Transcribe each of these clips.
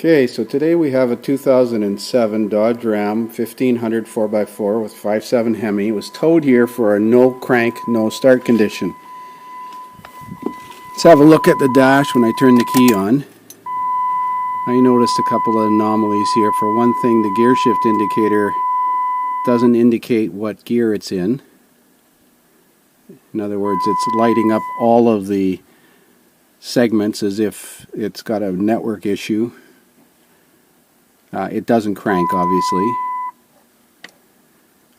Okay, so today we have a 2007 Dodge Ram 1500 4x4 with 5.7 Hemi. It was towed here for a no crank, no start condition. Let's have a look at the dash when I turn the key on. I noticed a couple of anomalies here. For one thing, the gear shift indicator doesn't indicate what gear it's in. In other words, it's lighting up all of the segments as if it's got a network issue. It doesn't crank, obviously.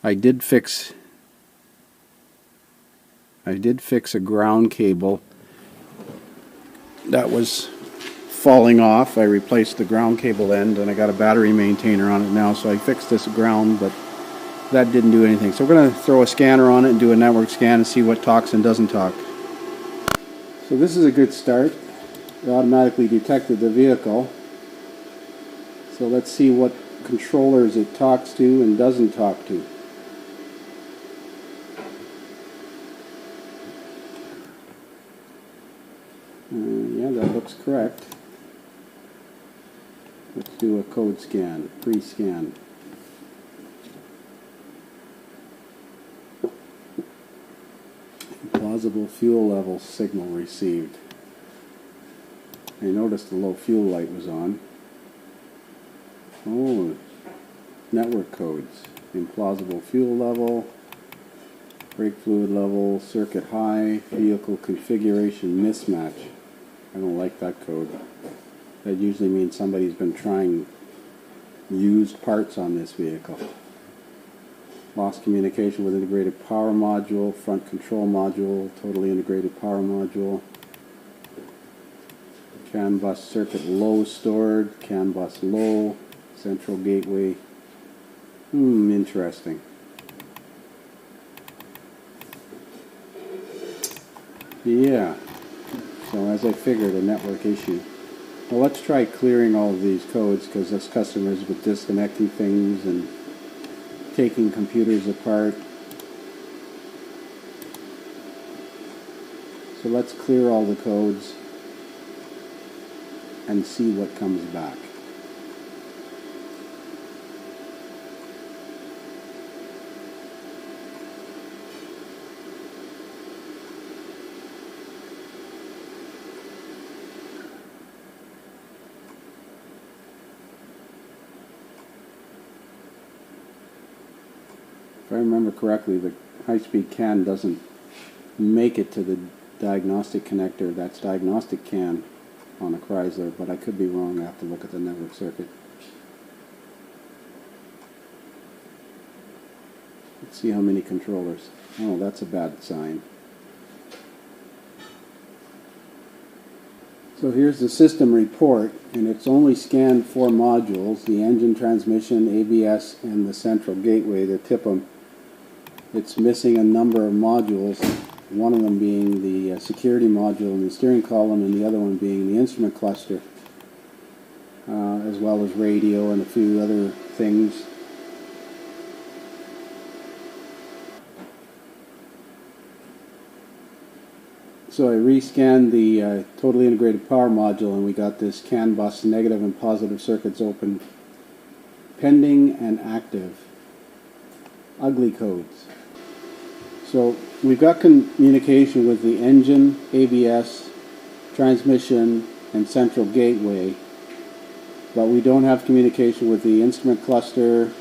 I did fix a ground cable that was falling off. I replaced the ground cable end and I got a battery maintainer on it now, so I fixed this ground, but that didn't do anything. So we're going to throw a scanner on it and do a network scan and see what talks and doesn't talk. So this is a good start. It automatically detected the vehicle. So let's see what controllers it talks to and doesn't talk to. Yeah, that looks correct. Let's do a code scan, pre-scan. Plausible fuel level signal received. I noticed the low fuel light was on. Oh, network codes. Implausible fuel level, brake fluid level, circuit high, vehicle configuration mismatch. I don't like that code. That usually means somebody's been trying used parts on this vehicle. Lost communication with integrated power module, front control module, totally integrated power module. CAN bus circuit low stored, CAN bus low. Central gateway. Interesting. Yeah. So as I figured, a network issue. Well, let's try clearing all of these codes, because this customer's with disconnecting things and taking computers apart. So let's clear all the codes and see what comes back. If I remember correctly, the high-speed CAN doesn't make it to the diagnostic connector. That's diagnostic CAN on a Chrysler, but I could be wrong. I have to look at the network circuit. Let's see how many controllers. Oh, that's a bad sign. So here's the system report, and it's only scanned 4 modules: the engine, transmission, ABS, and the central gateway, the TIPM. It's missing a number of modules, one of them being the security module in the steering column, and the other one being the instrument cluster, as well as radio and a few other things. So I rescanned the totally integrated power module, and we got this CAN bus negative and positive circuits open, pending and active. Ugly codes. So we've got communication with the engine, ABS, transmission, and central gateway, but we don't have communication with the instrument cluster.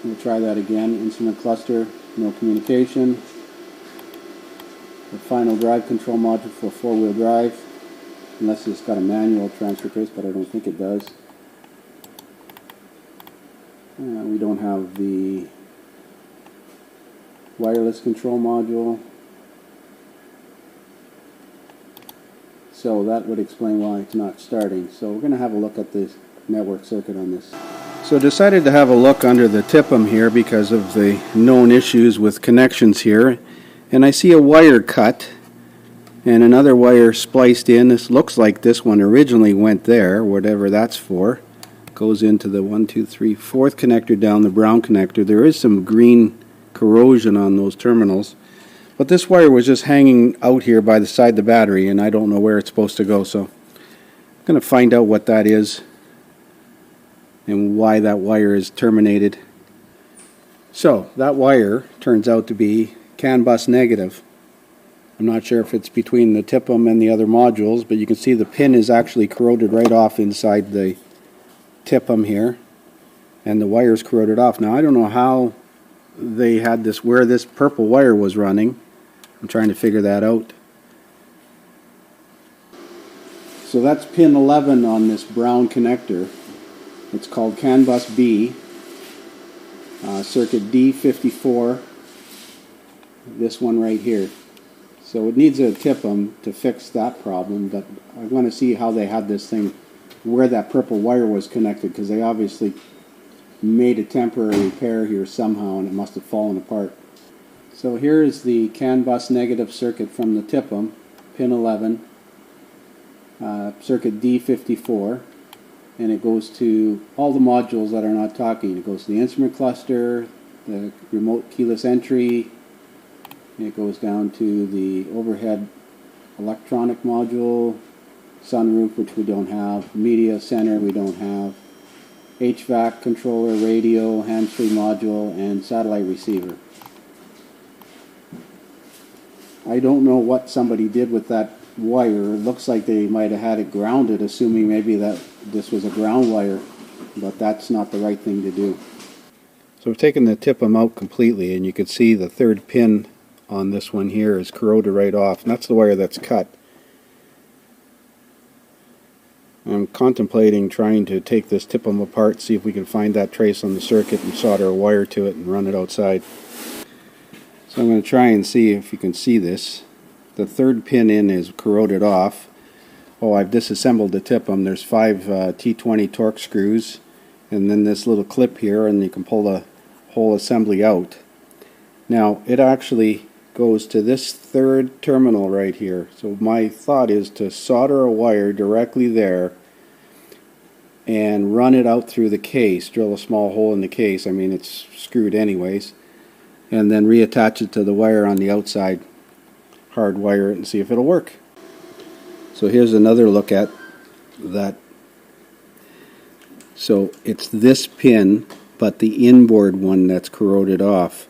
We'll try that again. Instrument cluster, no communication. The final drive control module for 4-wheel drive, unless it's got a manual transfer case, but I don't think it does. We don't have the wireless control module, so that would explain why it's not starting. So we're going to have a look at the network circuit on this. So decided to have a look under the TIPM here because of the known issues with connections here, and I see a wire cut and another wire spliced in. This looks like this one originally went there, whatever that's for. Goes into the 4th connector down, the brown connector. There is some green corrosion on those terminals, But this wire was just hanging out here by the side of the battery, and I don't know where it's supposed to go, so I'm going to find out what that is and why that wire is terminated. So that wire turns out to be CAN bus negative. I'm not sure if it's between the TIPM and the other modules, but you can see the pin is actually corroded right off inside the TIPM here, and the wire's corroded off. Now I don't know how they had this, where this purple wire was running. I'm trying to figure that out. So that's pin 11 on this brown connector. It's called CAN bus B, circuit D54, this one right here. So it needs a TIPM to fix that problem, but I want to see how they had this thing, where that purple wire was connected, because they obviously made a temporary repair here somehow and it must have fallen apart. So here is the CAN bus negative circuit from the TIPM, pin 11, circuit D54, and it goes to all the modules that are not talking. It goes to the instrument cluster, the remote keyless entry, and it goes down to the overhead electronic module, sunroof, which we don't have, media center we don't have, HVAC controller, radio, hands-free module, and satellite receiver. I don't know what somebody did with that wire. It looks like they might have had it grounded, assuming maybe that this was a ground wire, but that's not the right thing to do. So I've taken the TIPM out completely, and you can see the third pin on this one here is corroded right off, and that's the wire that's cut. I'm contemplating trying to take this TIPM apart, see if we can find that trace on the circuit and solder a wire to it and run it outside. So I'm going to try and see if you can see this. The third pin in is corroded off. Oh, I've disassembled the TIPM. There's 5 T20 Torx screws, and then this little clip here, and you can pull the whole assembly out. Now, it actually goes to this third terminal right here. So my thought is to solder a wire directly there and run it out through the case, drill a small hole in the case. I mean, it's screwed anyways. And then reattach it to the wire on the outside, hardwire it, and see if it'll work. So here's another look at that. So it's this pin, but the inboard one that's corroded off.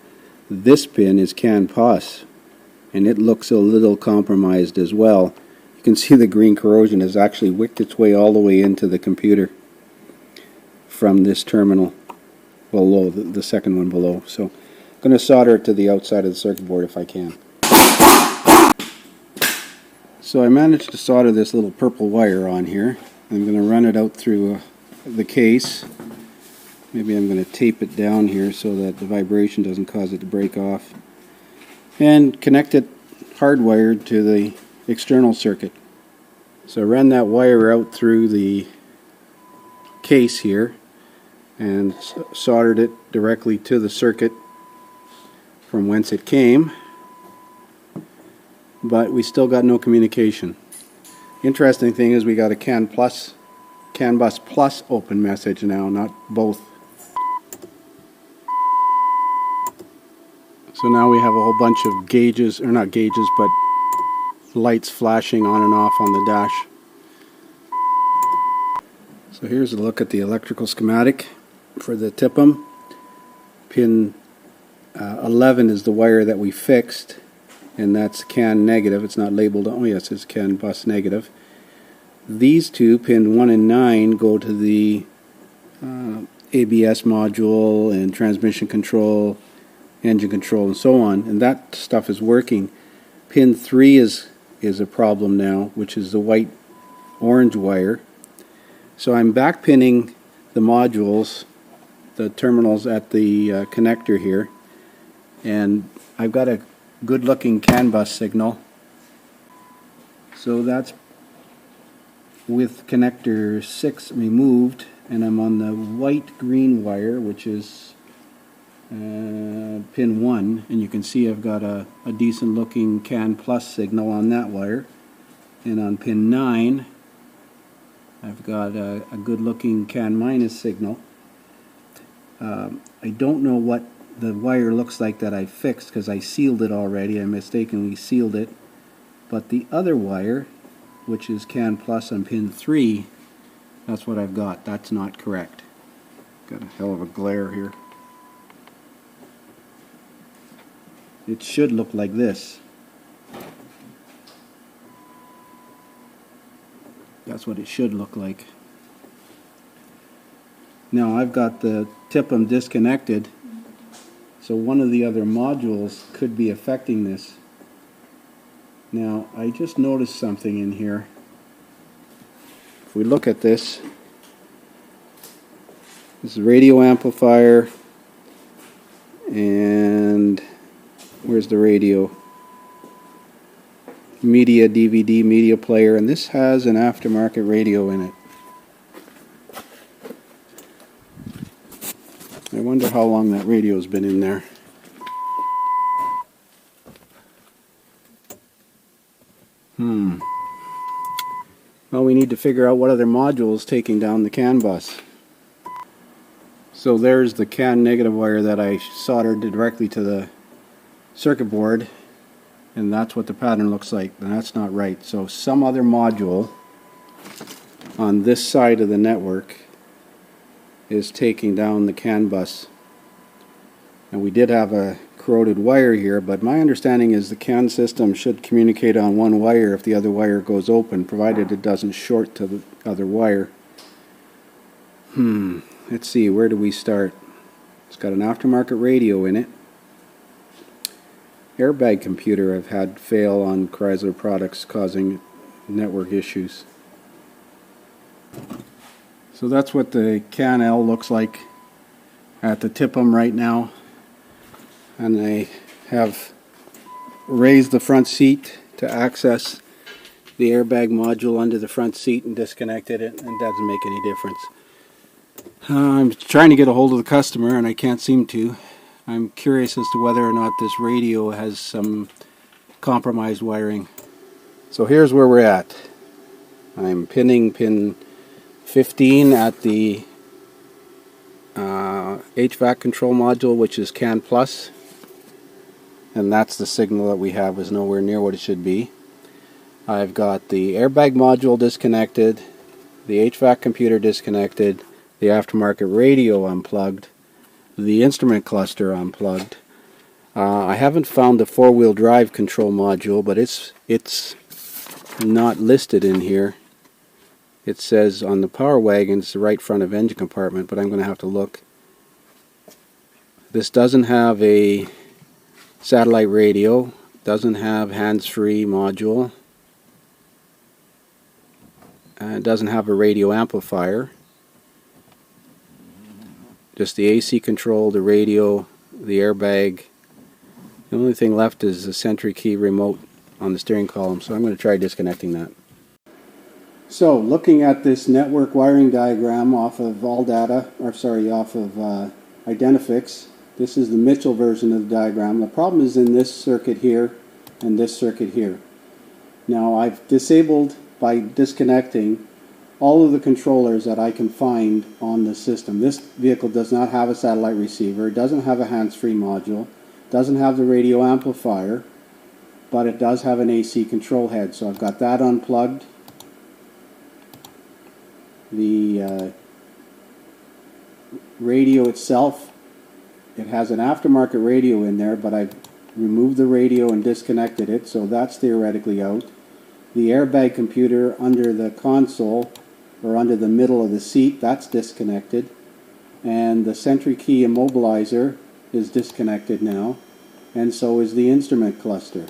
This pin is CAN bus, and it looks a little compromised as well. You can see the green corrosion has actually wicked its way all the way into the computer from this terminal below, the second one below. So I'm going to solder it to the outside of the circuit board if I can. So I managed to solder this little purple wire on here. I'm going to run it out through the case. Maybe I'm going to tape it down here so that the vibration doesn't cause it to break off. And connect it hardwired to the external circuit. So I ran that wire out through the case here and soldered it directly to the circuit from whence it came, but we still got no communication. Interesting thing is we got a CAN bus plus open message now, not both. So now we have a whole bunch of gauges, or not gauges, but lights flashing on and off on the dash. So here's a look at the electrical schematic for the TIPM. Pin 11 is the wire that we fixed, and that's CAN negative. It's not labeled. Oh yes, it's CAN bus negative. These two, pin 1 and 9, go to the ABS module and transmission control, engine control, and so on, and that stuff is working. Pin 3 is a problem now, which is the white orange wire. So I'm back pinning the modules, the terminals at the connector here, and I've got a good looking CAN bus signal. So that's with connector 6 removed, and I'm on the white green wire, which is pin 1, and you can see I've got a decent looking CAN plus signal on that wire. And on pin 9 I've got a good looking CAN minus signal. I don't know what the wire looks like that I fixed because I sealed it already. I mistakenly sealed it. But the other wire, which is CAN plus on pin 3, that's what I've got. That's not correct. Got a hell of a glare here. It should look like this. That's what it should look like. Now I've got the TIPM disconnected, so one of the other modules could be affecting this. Now I just noticed something in here. If we look at this is the radio amplifier, and where's the radio? Media DVD media player, and this has an aftermarket radio in it. I wonder how long that radio's been in there. Well, we need to figure out what other module is taking down the CAN bus. So there's the CAN negative wire that I soldered directly to the circuit board, and that's what the pattern looks like, and that's not right. So some other module on this side of the network is taking down the CAN bus. And we did have a corroded wire here, but my understanding is the CAN system should communicate on one wire if the other wire goes open, provided it doesn't short to the other wire. Let's see, where do we start? It's got an aftermarket radio in it. Airbag computer I've had fail on Chrysler products, causing network issues. So that's what the CAN L looks like at the TIPM right now. And I have raised the front seat to access the airbag module under the front seat and disconnected it, and it doesn't make any difference. I'm trying to get a hold of the customer and I can't seem to. I'm curious as to whether or not this radio has some compromised wiring. So here's where we're at. I'm pinning pin 15 at the HVAC control module, which is CAN plus, and that's the signal that we have is nowhere near what it should be. I've got the airbag module disconnected, the HVAC computer disconnected, the aftermarket radio unplugged, the instrument cluster unplugged. I haven't found the four-wheel drive control module, but it's not listed in here. It says on the Power Wagon it's the right front of engine compartment, but I'm going to have to look. This doesn't have a satellite radio, doesn't have hands-free module, and it doesn't have a radio amplifier. Just the AC control, the radio, the airbag. The only thing left is the Sentry key remote on the steering column, so I'm going to try disconnecting that. So, looking at this network wiring diagram off of off of Identifix, this is the Mitchell version of the diagram. The problem is in this circuit here and this circuit here. Now, I've disabled, by disconnecting, all of the controllers that I can find on the system. This vehicle does not have a satellite receiver, it doesn't have a hands-free module, doesn't have the radio amplifier, but it does have an AC control head. So I've got that unplugged. The radio itself, it has an aftermarket radio in there, but I've removed the radio and disconnected it, so that's theoretically out. The airbag computer under the console, or under the middle of the seat, that's disconnected. And the Sentry key immobilizer is disconnected now, and so is the instrument cluster.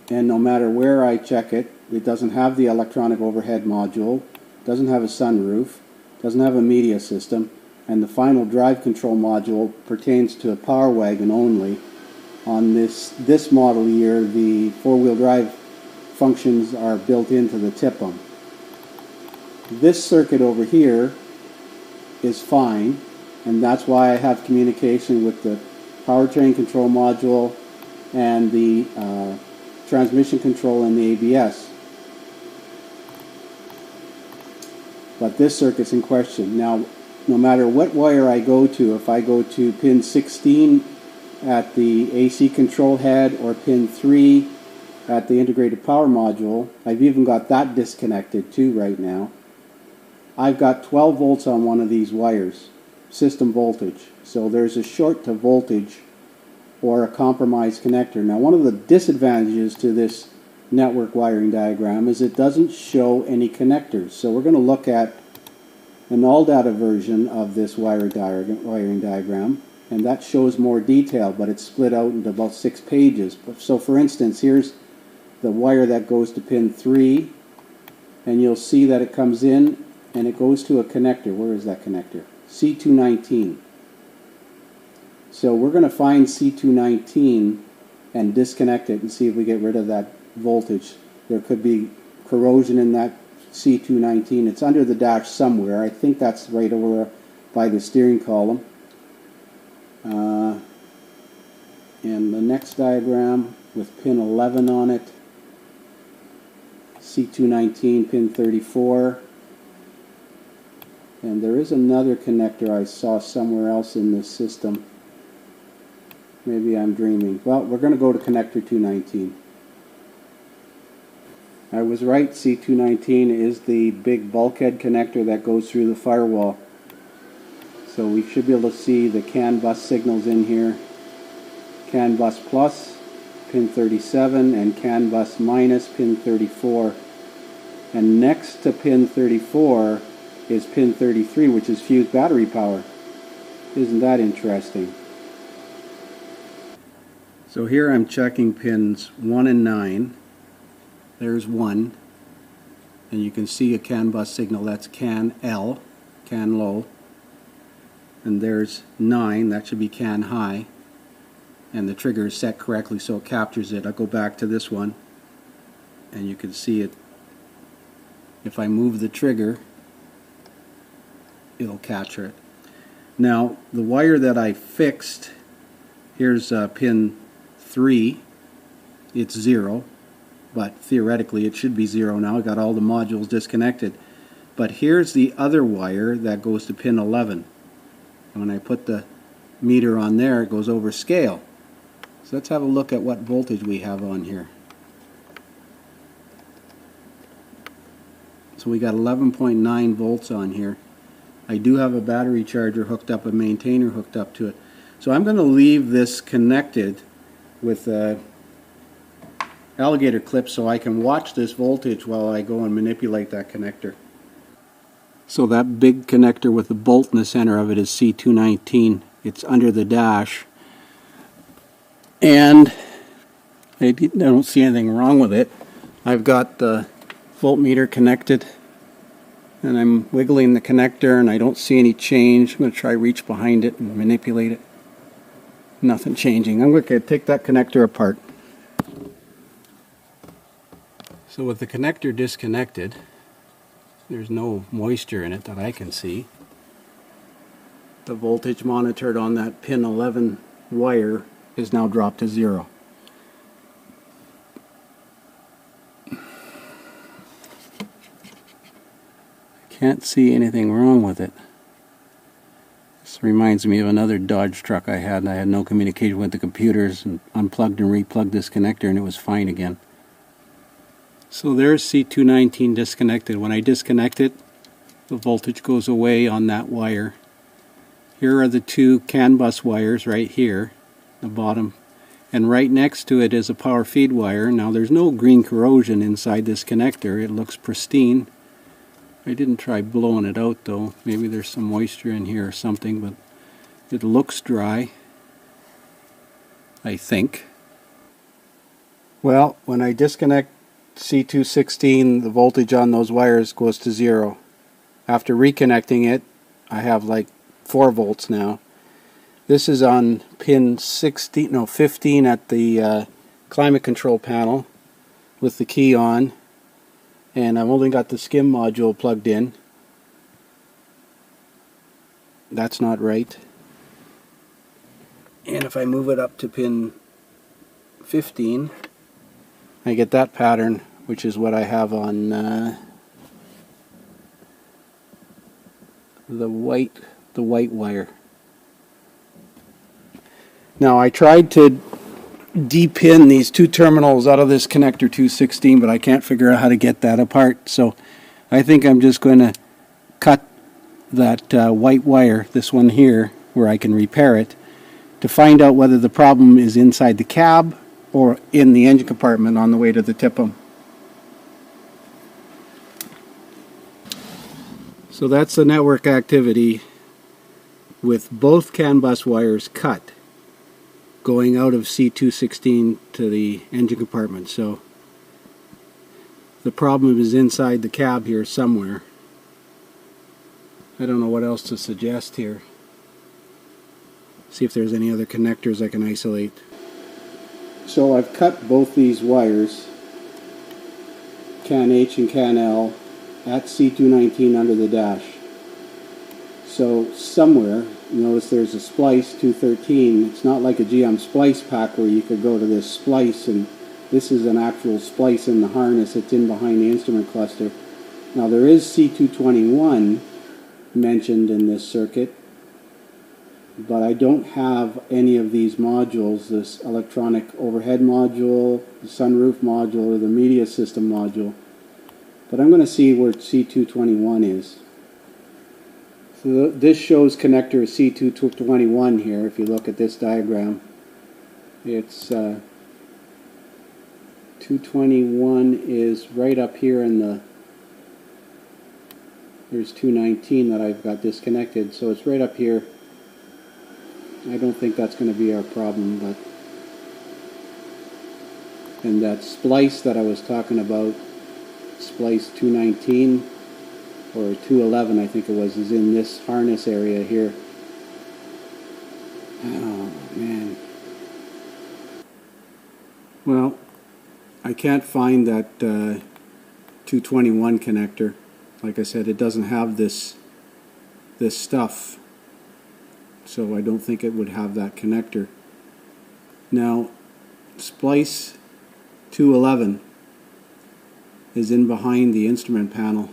And no matter where I check it, it doesn't have the electronic overhead module, doesn't have a sunroof, doesn't have a media system, and the final drive control module pertains to a Power Wagon only. On this model year, the four-wheel drive functions are built into the TIPM. This circuit over here is fine, and that's why I have communication with the powertrain control module and the transmission control and the ABS. But this circuit's in question. Now no matter what wire I go to, if I go to pin 16 at the AC control head or pin 3 at the integrated power module, I've even got that disconnected too right now. I've got 12 volts on one of these wires, system voltage. So there's a short to voltage or a compromised connector. Now, one of the disadvantages to this network wiring diagram is it doesn't show any connectors. So we're going to look at an all data version of this wiring diagram, and that shows more detail, but it's split out into about 6 pages. So for instance, here's the wire that goes to pin 3, and you'll see that it comes in and it goes to a connector. Where is that connector? C219. So we're going to find C219 and disconnect it and see if we get rid of that voltage. There could be corrosion in that C219. It's under the dash somewhere. I think that's right over by the steering column. And the next diagram with pin 11 on it, C219, pin 34. And there is another connector I saw somewhere else in this system. Maybe I'm dreaming. Well, we're going to go to connector 219. I was right, C219 is the big bulkhead connector that goes through the firewall. So we should be able to see the CAN bus signals in here. CAN bus plus, pin 37, and CAN bus minus, pin 34. And next to pin 34 is pin 33, which is fused battery power. Isn't that interesting? So here I'm checking pins 1 and 9. There's 1, and you can see a CAN bus signal. That's CAN L, CAN low. And there's 9, that should be CAN high. And the trigger is set correctly so it captures it. I'll go back to this one, and you can see it. If I move the trigger, it'll capture it. Now, the wire that I fixed, here's pin 3, it's 0, but theoretically it should be 0 now. I got all the modules disconnected. But here's the other wire that goes to pin 11. And when I put the meter on there, it goes over scale. So let's have a look at what voltage we have on here. So we got 11.9 volts on here. I do have a battery charger hooked up, a maintainer hooked up to it. So I'm going to leave this connected with a alligator clip so I can watch this voltage while I go and manipulate that connector. So that big connector with the bolt in the center of it is C219. It's under the dash. And I don't see anything wrong with it. I've got the voltmeter connected, and I'm wiggling the connector and I don't see any change. I'm going to try reach behind it and manipulate it. Nothing changing. I'm going to take that connector apart. So with the connector disconnected, there's no moisture in it that I can see. The voltage monitored on that pin 11 wire is now dropped to 0. Can't see anything wrong with it. This reminds me of another Dodge truck I had. I had no communication with the computers and unplugged and replugged this connector and it was fine again. So there's C219 disconnected. When I disconnect it, the voltage goes away on that wire. Here are the 2 CAN bus wires right here, the bottom. And right next to it is a power feed wire. Now there's no green corrosion inside this connector. It looks pristine. I didn't try blowing it out though. Maybe there's some moisture in here or something, but it looks dry, I think. Well, when I disconnect C216, the voltage on those wires goes to 0. After reconnecting it, I have like 4 volts now. This is on pin 15 at the climate control panel with the key on. And I've only got the skim module plugged in. That's not right. And if I move it up to pin 15, I get that pattern, which is what I have on the white the white wire. Now I tried to de-pin these two terminals out of this connector 216, but I can't figure out how to get that apart. So I think I'm just going to cut that white wire, this one here, where I can repair it, to find out whether the problem is inside the cab or in the engine compartment on the way to the TIPM. So that's the network activity with both CAN bus wires cut going out of C216 to the engine compartment. So the problem is inside the cab here somewhere. I don't know what else to suggest here. See if there's any other connectors I can isolate. So I've cut both these wires, CAN H and CAN L, at C219 under the dash. So somewhere, notice there's a splice 213. It's not like a GM splice pack where you could go to this splice, and this is an actual splice in the harness. It's in behind the instrument cluster. Now there is C221 mentioned in this circuit, but I don't have any of these modules, this electronic overhead module, the sunroof module, or the media system module. But I'm going to see where C221 is. So this shows connector C221 here. If you look at this diagram, it's 221 is right up here in the, there's 219 that I've got disconnected, so it's right up here. I don't think that's going to be our problem, but and that splice that I was talking about, splice 219 or 211 I think it was, is in this harness area here. Oh man. Well, I can't find that 221 connector. Like I said, it doesn't have this stuff, so I don't think it would have that connector. Now, splice 211 is in behind the instrument panel.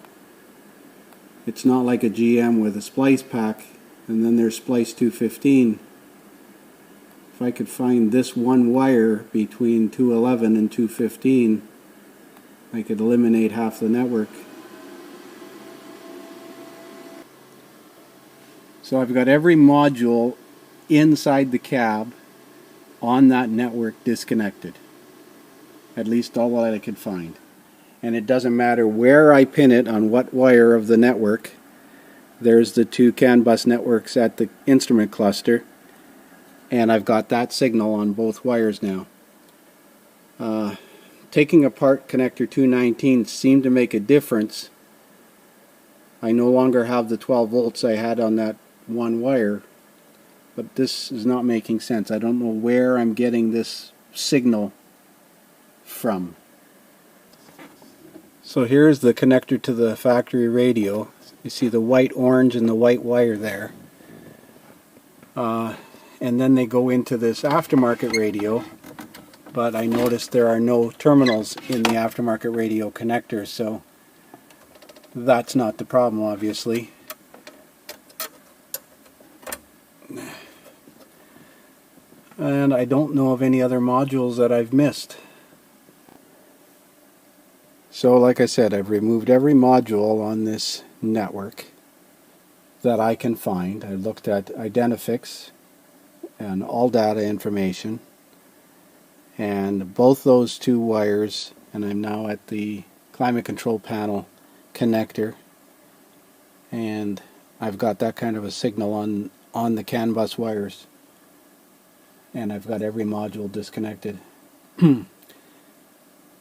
It's not like a GM with a splice pack and then there's splice 215. If I could find this one wire between 211 and 215, I could eliminate half the network. So I've got every module inside the cab on that network disconnected. At least all that I could find. And it doesn't matter where I pin it on what wire of the network. There's the two CAN bus networks at the instrument cluster, and I've got that signal on both wires now. Taking apart connector 219 seemed to make a difference. I no longer have the 12 volts I had on that one wire, but this is not making sense. I don't know where I'm getting this signal from. So here's the connector to the factory radio. You see the white, orange, and the white wire there. And then they go into this aftermarket radio, but I noticed there are no terminals in the aftermarket radio connector, so that's not the problem, obviously. And I don't know of any other modules that I've missed. So like I said, I've removed every module on this network that I can find. I looked at Identifix and all data information, and both those two wires, and I'm now at the climate control panel connector, and I've got that kind of a signal on the CAN bus wires, and I've got every module disconnected.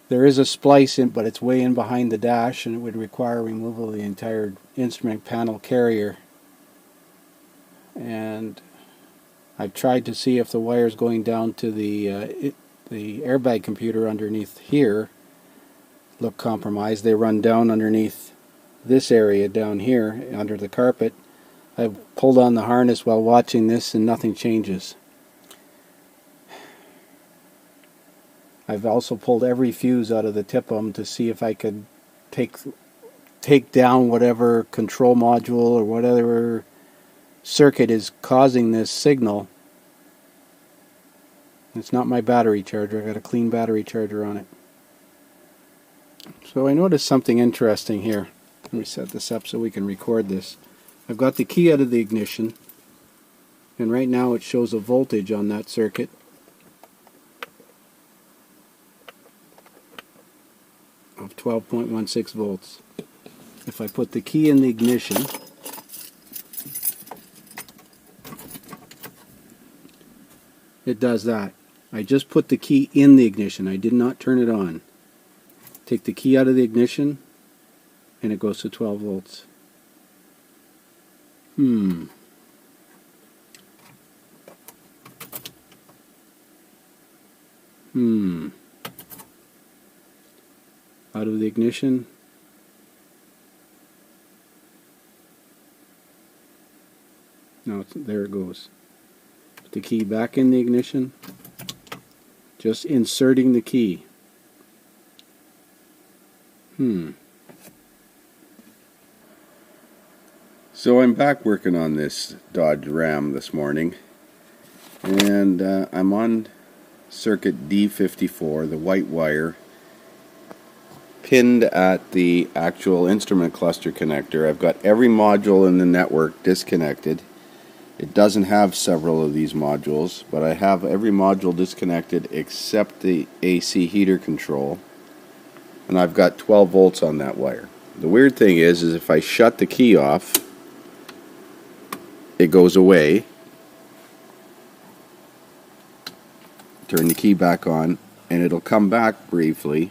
There is a splice in, but it's way in behind the dash, and it would require removal of the entire instrument panel carrier. And I've tried to see if the wires going down to the airbag computer underneath here look compromised. They run down underneath this area down here under the carpet. I've pulled on the harness while watching this and nothing changes. I've also pulled every fuse out of the TIPM to see if I could take down whatever control module or whatever circuit is causing this signal. It's not my battery charger. I got a clean battery charger on it. So I noticed something interesting here. Let me set this up so we can record this. I've got the key out of the ignition, and right now it shows a voltage on that circuit of 12.16 volts. If I put the key in the ignition, it does that. I just put the key in the ignition. I did not turn it on. Take the key out of the ignition and it goes to 12 volts. Out of the ignition. No, there it goes. Put the key back in the ignition. Just inserting the key. So I'm back working on this Dodge Ram this morning, and I'm on circuit D54, the white wire, pinned at the actual instrument cluster connector. I've got every module in the network disconnected. It doesn't have several of these modules, but I have every module disconnected except the AC heater control, and I've got 12 volts on that wire. The weird thing is if I shut the key off, it goes away. Turn the key back on, and it'll come back briefly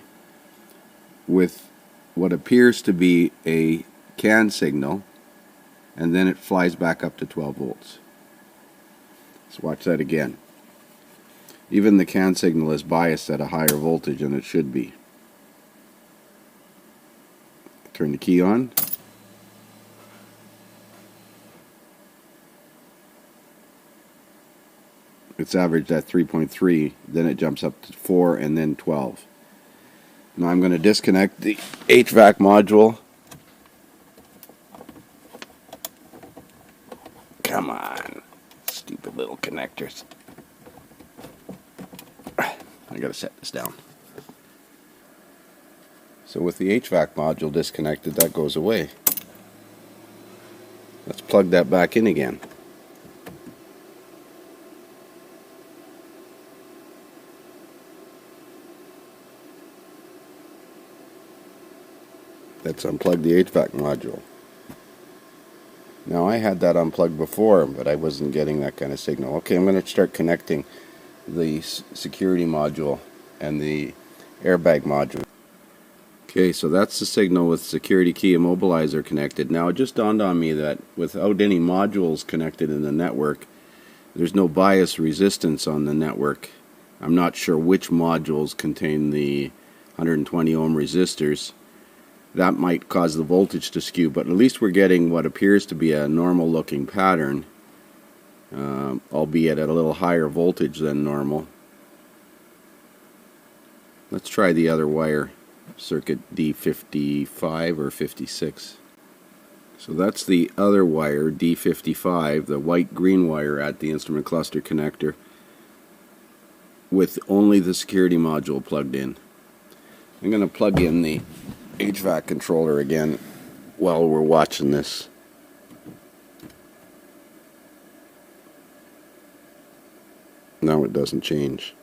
with what appears to be a CAN signal, and then it flies back up to 12 volts. Let's watch that again. Even the CAN signal is biased at a higher voltage than it should be. Turn the key on. It's averaged at 3.3, then it jumps up to 4 and then 12. Now I'm going to disconnect the HVAC module. Come on, stupid little connectors. I gotta set this down. So with the HVAC module disconnected, that goes away. Let's plug that back in again. Let's unplug the HVAC module. Now I had that unplugged before, but I wasn't getting that kind of signal. Okay, I'm going to start connecting the security module and the airbag module. Okay, so that's the signal with security key immobilizer connected. Now it just dawned on me that without any modules connected in the network, there's no bias resistance on the network. I'm not sure which modules contain the 120 ohm resistors. That might cause the voltage to skew, but at least we're getting what appears to be a normal looking pattern, albeit at a little higher voltage than normal. Let's try the other wire, circuit D55 or 56. So that's the other wire, D55, the white-green wire at the instrument cluster connector, with only the security module plugged in. I'm going to plug in the HVAC controller again while we're watching this. Now it doesn't change.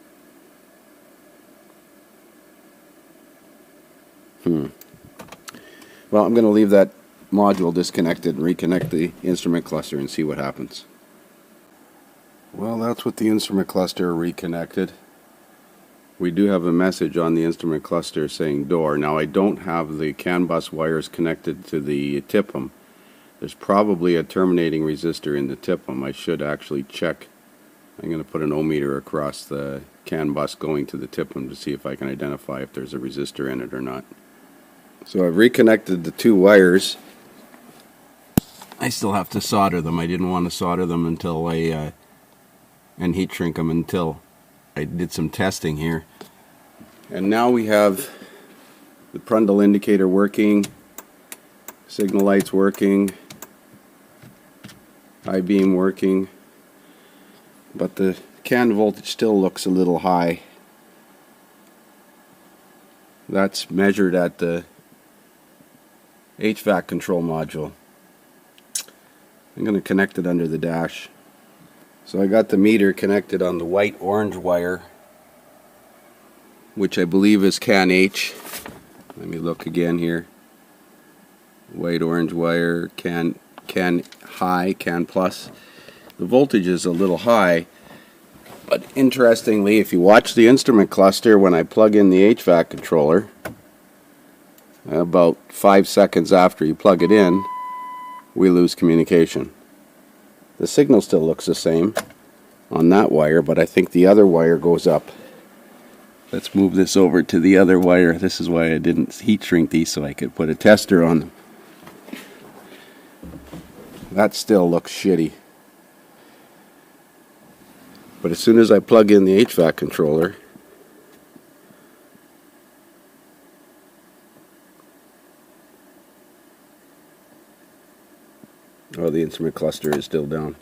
Well, I'm going to leave that module disconnected and reconnect the instrument cluster and see what happens. Well, that's with the instrument cluster reconnected. We do have a message on the instrument cluster saying door. Now I don't have the CAN bus wires connected to the TIPM. There's probably a terminating resistor in the TIPM. I should actually check. I'm going to put an ohmmeter across the CAN bus going to the TIPM to see if I can identify if there's a resistor in it or not. So I've reconnected the two wires. I still have to solder them. I didn't want to solder them until and heat shrink them until I did some testing here. And now we have the Prundle indicator working, signal lights working, high beam working, but the CAN voltage still looks a little high. That's measured at the HVAC control module. I'm going to connect it under the dash. So I got the meter connected on the white orange wire, which I believe is CAN H. Let me look again here. White orange wire, CAN high, CAN plus. The voltage is a little high, but interestingly, if you watch the instrument cluster when I plug in the HVAC controller, about 5 seconds after you plug it in, we lose communication. The signal still looks the same on that wire, but I think the other wire goes up. Let's move this over to the other wire. This is why I didn't heat shrink these, so I could put a tester on them. That still looks shitty. But as soon as I plug in the HVAC controller, oh, the instrument cluster is still down.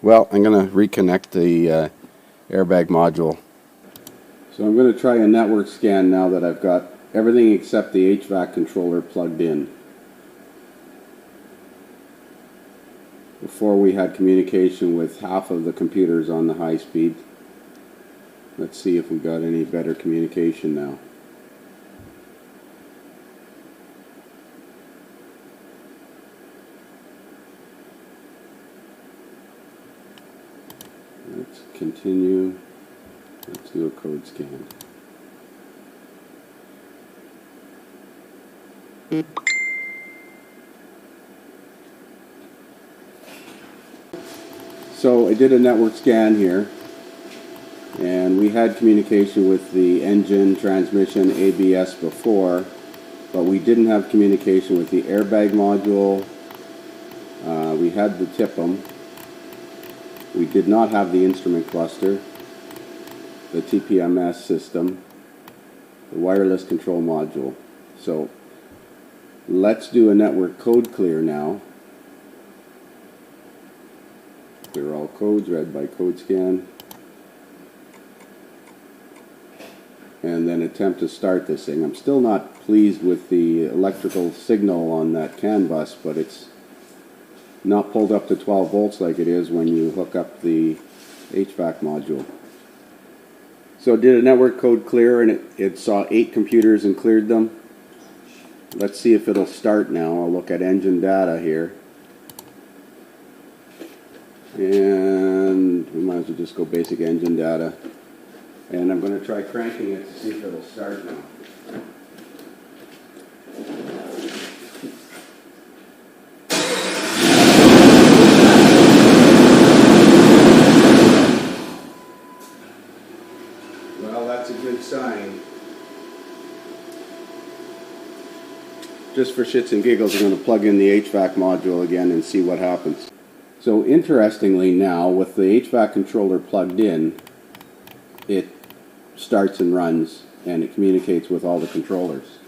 Well, I'm going to reconnect the airbag module. So I'm going to try a network scan now that I've got everything except the HVAC controller plugged in. Before we had communication with half of the computers on the high speed. Let's see if we got any better communication now. Let's continue. Let's do a code scan. So I did a network scan here, and we had communication with the engine, transmission, ABS before, but we didn't have communication with the airbag module. We had the TIPM. We did not have the instrument cluster, the TPMS system, the wireless control module. So let's do a network code clear now. Clear all codes, read by code scan, and then attempt to start this thing. I'm still not pleased with the electrical signal on that CAN bus, but it's not pulled up to 12 volts like it is when you hook up the HVAC module. So it did a network code clear, and it saw 8 computers and cleared them. Let's see if it'll start now. I'll look at engine data here. And we might as well just go basic engine data. And I'm going to try cranking it to see if it'll start now. Well, that's a good sign. Just for shits and giggles, I'm going to plug in the HVAC module again and see what happens. So interestingly now, with the HVAC controller plugged in, it starts and runs, and it communicates with all the controllers.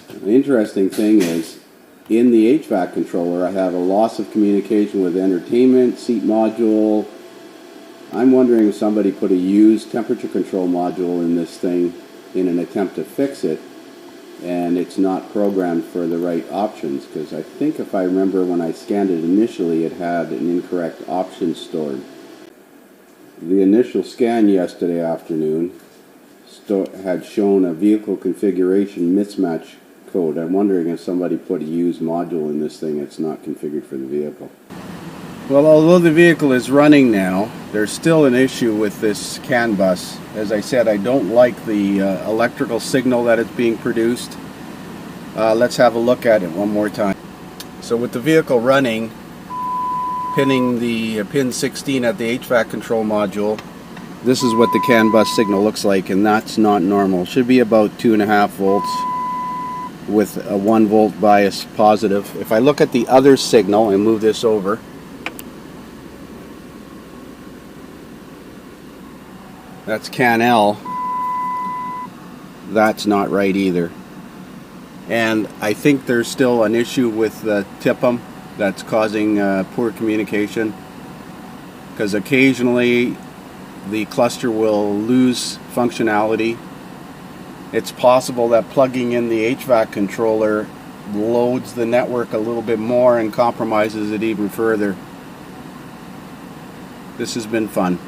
The interesting thing is, in the HVAC controller, I have a loss of communication with entertainment, seat module. I'm wondering if somebody put a used temperature control module in this thing in an attempt to fix it, and it's not programmed for the right options, because I think if I remember when I scanned it initially, it had an incorrect option stored. The initial scan yesterday afternoon had shown a vehicle configuration mismatch code. I'm wondering if somebody put a used module in this thing that's not configured for the vehicle. Well, although the vehicle is running now, there's still an issue with this CAN bus. As I said, I don't like the electrical signal that is being produced. Let's have a look at it one more time. So with the vehicle running, pinning the pin 16 at the HVAC control module, this is what the CAN bus signal looks like, and that's not normal. It should be about 2.5 volts with a 1 volt bias positive. If I look at the other signal and move this over, that's CAN L. That's not right either. And I think there's still an issue with the TIPM that's causing poor communication, because occasionally the cluster will lose functionality. It's possible that plugging in the HVAC controller loads the network a little bit more and compromises it even further. This has been fun.